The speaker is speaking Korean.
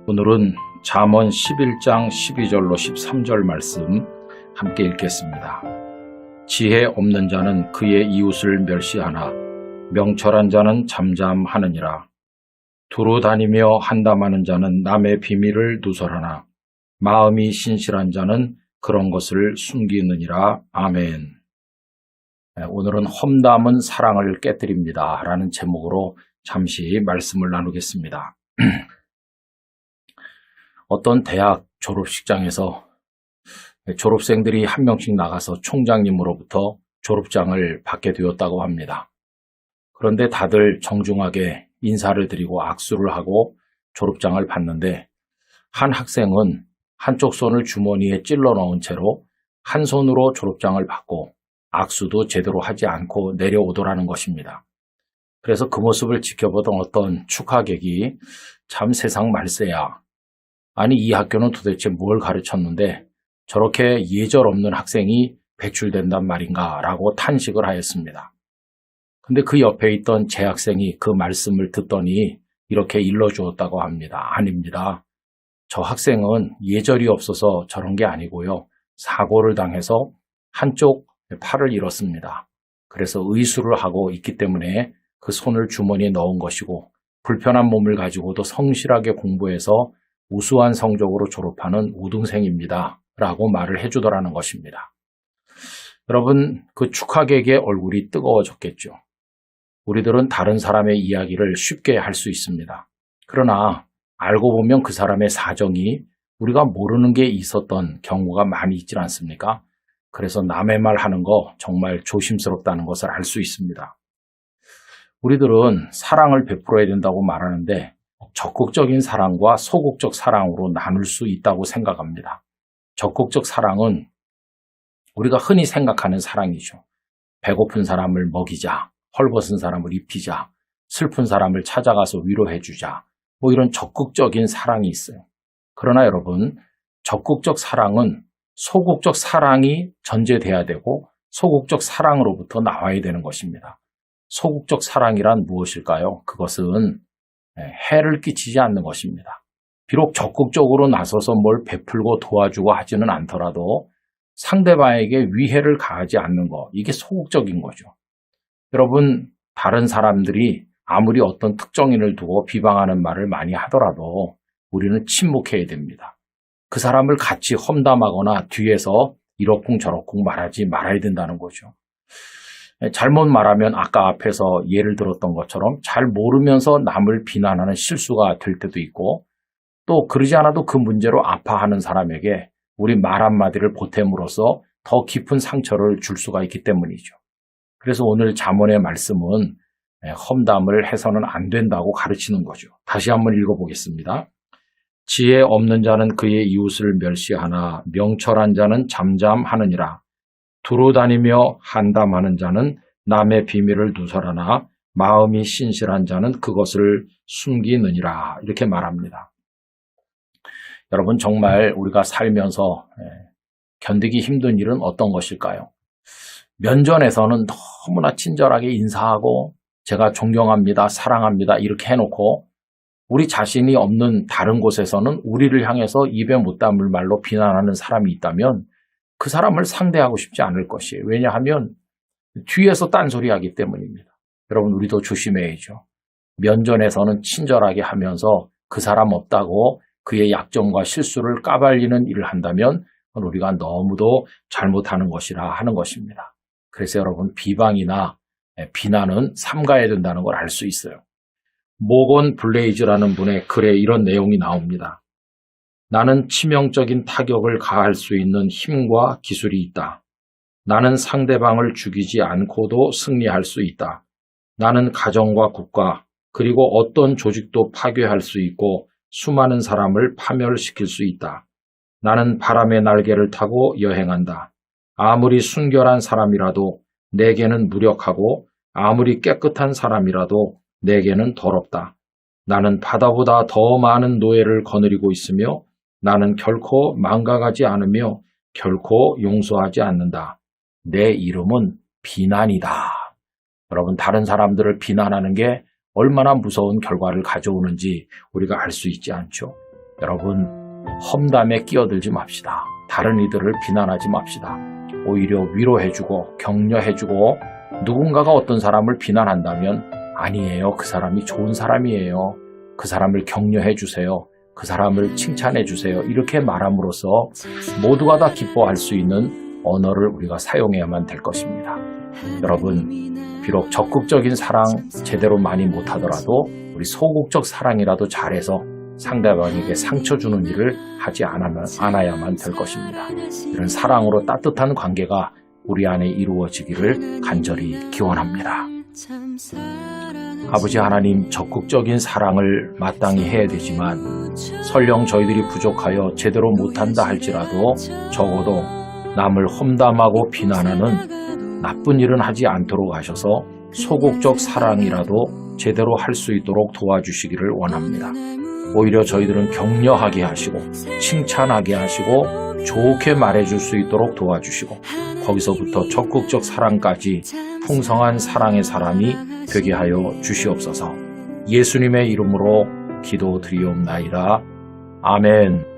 오늘은 잠언 11장 12절로 13절 말씀 함께 읽겠습니다. 지혜 없는 자는 그의 이웃을 멸시하나 명철한 자는 잠잠하느니라. 두루 다니며 한담하는 자는 남의 비밀을 누설하나 마음이 신실한 자는 그런 것을 숨기느니라. 아멘. 오늘은 험담은 사랑을 깨뜨립니다 라는 제목으로 잠시 말씀을 나누겠습니다. 어떤 대학 졸업식장에서 졸업생들이 한 명씩 나가서 총장님으로부터 졸업장을 받게 되었다고 합니다. 그런데 다들 정중하게 인사를 드리고 악수를 하고 졸업장을 받는데 한 학생은 한쪽 손을 주머니에 찔러 넣은 채로 한 손으로 졸업장을 받고 악수도 제대로 하지 않고 내려오더라는 것입니다. 그래서 그 모습을 지켜보던 어떤 축하객이 참 세상 말세야. 아니 이 학교는 도대체 뭘 가르쳤는데 저렇게 예절 없는 학생이 배출된단 말인가 라고 탄식을 하였습니다. 근데 그 옆에 있던 재학생이 그 말씀을 듣더니 이렇게 일러주었다고 합니다. 아닙니다. 저 학생은 예절이 없어서 저런 게 아니고요. 사고를 당해서 한쪽 팔을 잃었습니다. 그래서 의수를 하고 있기 때문에 그 손을 주머니에 넣은 것이고 불편한 몸을 가지고도 성실하게 공부해서 우수한 성적으로 졸업하는 우등생입니다. 라고 말을 해주더라는 것입니다. 여러분, 그 축하객의 얼굴이 뜨거워졌겠죠. 우리들은 다른 사람의 이야기를 쉽게 할 수 있습니다. 그러나 알고 보면 그 사람의 사정이 우리가 모르는 게 있었던 경우가 많이 있지 않습니까? 그래서 남의 말 하는 거 정말 조심스럽다는 것을 알 수 있습니다. 우리들은 사랑을 베풀어야 된다고 말하는데 적극적인 사랑과 소극적 사랑으로 나눌 수 있다고 생각합니다. 적극적 사랑은 우리가 흔히 생각하는 사랑이죠. 배고픈 사람을 먹이자, 헐벗은 사람을 입히자, 슬픈 사람을 찾아가서 위로해주자, 뭐 이런 적극적인 사랑이 있어요. 그러나 여러분, 적극적 사랑은 소극적 사랑이 전제돼야 되고 소극적 사랑으로부터 나와야 되는 것입니다. 소극적 사랑이란 무엇일까요? 그것은 해를 끼치지 않는 것입니다. 비록 적극적으로 나서서 뭘 베풀고 도와주고 하지는 않더라도 상대방에게 위해를 가하지 않는 것, 이게 소극적인 거죠. 여러분, 다른 사람들이 아무리 어떤 특정인을 두고 비방하는 말을 많이 하더라도 우리는 침묵해야 됩니다. 그 사람을 같이 험담하거나 뒤에서 이러쿵저러쿵 말하지 말아야 된다는 거죠. 잘못 말하면 아까 앞에서 예를 들었던 것처럼 잘 모르면서 남을 비난하는 실수가 될 때도 있고 또 그러지 않아도 그 문제로 아파하는 사람에게 우리 말 한마디를 보탬으로써 더 깊은 상처를 줄 수가 있기 때문이죠. 그래서 오늘 잠언의 말씀은 험담을 해서는 안 된다고 가르치는 거죠. 다시 한번 읽어보겠습니다. 지혜 없는 자는 그의 이웃을 멸시하나 명철한 자는 잠잠하느니라. 두루 다니며 한담하는 자는 남의 비밀을 누설하나 마음이 신실한 자는 그것을 숨기느니라. 이렇게 말합니다. 여러분 정말 우리가 살면서 견디기 힘든 일은 어떤 것일까요? 면전에서는 너무나 친절하게 인사하고 제가 존경합니다, 사랑합니다 이렇게 해놓고 우리 자신이 없는 다른 곳에서는 우리를 향해서 입에 못 담을 말로 비난하는 사람이 있다면 그 사람을 상대하고 싶지 않을 것이에요. 왜냐하면 뒤에서 딴소리하기 때문입니다. 여러분 우리도 조심해야죠. 면전에서는 친절하게 하면서 그 사람 없다고 그의 약점과 실수를 까발리는 일을 한다면 우리가 너무도 잘못하는 것이라 하는 것입니다. 그래서 여러분 비방이나 비난은 삼가해야 된다는 걸 알 수 있어요. 모건 블레이즈라는 분의 글에 이런 내용이 나옵니다. 나는 치명적인 타격을 가할 수 있는 힘과 기술이 있다. 나는 상대방을 죽이지 않고도 승리할 수 있다. 나는 가정과 국가 그리고 어떤 조직도 파괴할 수 있고 수많은 사람을 파멸시킬 수 있다. 나는 바람의 날개를 타고 여행한다. 아무리 순결한 사람이라도 내게는 무력하고 아무리 깨끗한 사람이라도 내게는 더럽다. 나는 바다보다 더 많은 노예를 거느리고 있으며 나는 결코 망각하지 않으며 결코 용서하지 않는다. 내 이름은 비난이다. 여러분 다른 사람들을 비난하는 게 얼마나 무서운 결과를 가져오는지 우리가 알 수 있지 않죠. 여러분, 험담에 끼어들지 맙시다. 다른 이들을 비난하지 맙시다. 오히려 위로해주고 격려해주고 누군가가 어떤 사람을 비난한다면 아니에요. 그 사람이 좋은 사람이에요. 그 사람을 격려해주세요. 그 사람을 칭찬해주세요. 이렇게 말함으로써 모두가 다 기뻐할 수 있는 언어를 우리가 사용해야만 될 것입니다. 여러분, 비록 적극적인 사랑 제대로 많이 못하더라도 우리 소극적 사랑이라도 잘해서 상대방에게 상처 주는 일을 하지 않아야만 될 것입니다. 이런 사랑으로 따뜻한 관계가 우리 안에 이루어지기를 간절히 기원합니다. 아버지 하나님, 적극적인 사랑을 마땅히 해야 되지만 설령 저희들이 부족하여 제대로 못한다 할지라도 적어도 남을 험담하고 비난하는 나쁜 일은 하지 않도록 하셔서 소극적 사랑이라도 제대로 할 수 있도록 도와주시기를 원합니다. 오히려 저희들은 격려하게 하시고 칭찬하게 하시고 좋게 말해줄 수 있도록 도와주시고 거기서부터 적극적 사랑까지 풍성한 사랑의 사람이 되게 하여 주시옵소서. 예수님의 이름으로 기도드리옵나이다. 아멘.